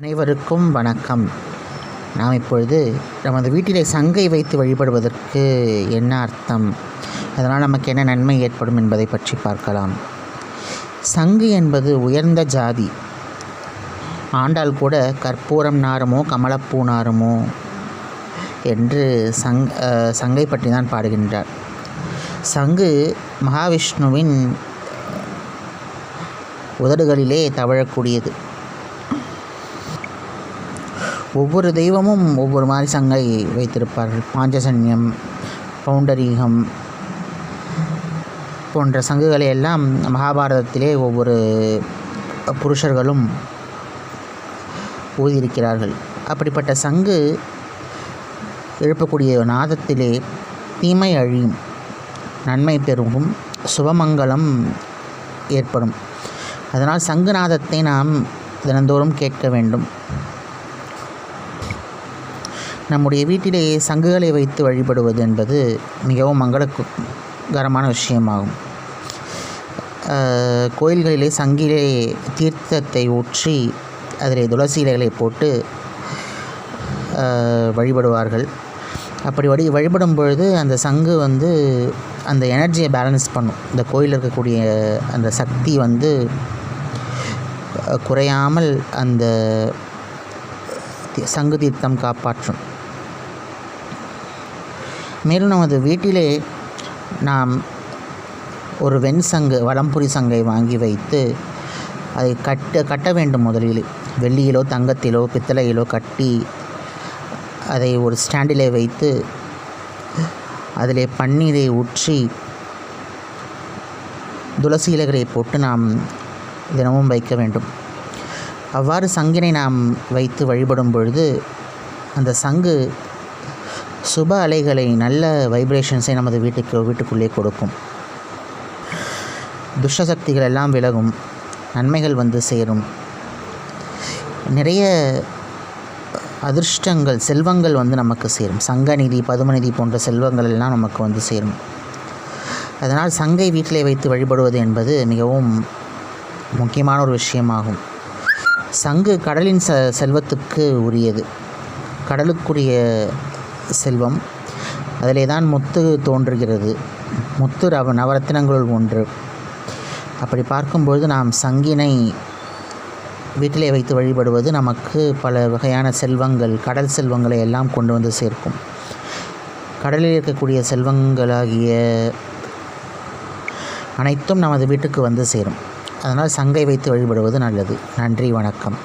அனைவருக்கும் வணக்கம். நாம் இப்பொழுது நமது வீட்டிலே சங்கை வைத்து வழிபடுவதற்கு என்ன அர்த்தம், அதனால் நமக்கு என்ன நன்மை ஏற்படும் என்பதை பற்றி பார்க்கலாம். சங்கு என்பது உயர்ந்த ஜாதி. ஆண்டாள் கூட கற்பூரம் நாருமோ கமலப்பூ நாருமோ என்று சங்கை பற்றி தான் பாடுகின்றார். சங்கு மகாவிஷ்ணுவின் உதடுகளிலே தவழக்கூடியது. ஒவ்வொரு தெய்வமும் ஒவ்வொரு மாதிரி சங்கை வைத்திருப்பார்கள். பாஞ்சசன்யம், பௌண்டரீகம் போன்ற சங்குகளை எல்லாம் மகாபாரதத்திலே ஒவ்வொரு புருஷர்களும் ஊதியிருக்கிறார்கள். அப்படிப்பட்ட சங்கு எழுப்பக்கூடிய நாதத்திலே தீமை அழியும், நன்மை பெருகும், சுபமங்கலம் ஏற்படும். அதனால் சங்கு நாதத்தை நாம் தினந்தோறும் கேட்க வேண்டும். நம்முடைய வீட்டிலே சங்குகளை வைத்து வழிபடுவது என்பது மிகவும் மங்களகரமான விஷயமாகும். கோயில்களிலே சங்கிலே தீர்த்தத்தை ஊற்றி அதிலே துளசி இலைகளை போட்டு வழிபடுவார்கள். அப்படி வழிபடும் பொழுது அந்த சங்கு அந்த எனர்ஜியை பேலன்ஸ் பண்ணும். இந்த கோயிலில் இருக்கக்கூடிய அந்த சக்தி குறையாமல் அந்த சங்கு தீர்த்தம் காப்பாற்றும். மேலும் நமது வீட்டிலே நாம் ஒரு வெண்சங்கு, வலம்புரி சங்கை வாங்கி வைத்து அதை கட்ட வேண்டும். முதலில் வெள்ளியிலோ தங்கத்திலோ பித்தளையிலோ கட்டி அதை ஒரு ஸ்டாண்டிலே வைத்து அதிலே பன்னீரை ஊற்றி துளசி இலைகளை போட்டு நாம் தினமும் வைக்க வேண்டும். அவ்வாறு சங்கினை நாம் வைத்து வழிபடும் பொழுது அந்த சங்கு சுப அலைகளை, நல்ல வைப்ரேஷன்ஸை நமது வீட்டுக்குள்ளே கொடுக்கும். துஷ்ட சக்திகள் எல்லாம் விலகும், நன்மைகள் சேரும். நிறைய அதிர்ஷ்டங்கள், செல்வங்கள் நமக்கு சேரும். சங்கநிதி, பதுமநிதி போன்ற செல்வங்கள் எல்லாம் நமக்கு சேரும். அதனால் சங்கை வீட்டிலே வைத்து வழிபடுவது என்பது மிகவும் முக்கியமான ஒரு விஷயமாகும். சங்கு கடலின் செல்வத்துக்கு உரியது, கடலுக்குரிய செல்வம். அதிலே தான் முத்து தோன்றுகிறது. முத்து நவரத்தினங்களுள் ஒன்று. அப்படி பார்க்கும்பொழுது நாம் சங்கினை வீட்டிலே வைத்து வழிபடுவது நமக்கு பல வகையான செல்வங்கள், கடல் செல்வங்களை எல்லாம் கொண்டு சேர்க்கும். கடலில் இருக்கக்கூடிய செல்வங்களாகிய அனைத்தும் நமது வீட்டுக்கு சேரும். அதனால் சங்கை வைத்து வழிபடுவது நல்லது. நன்றி, வணக்கம்.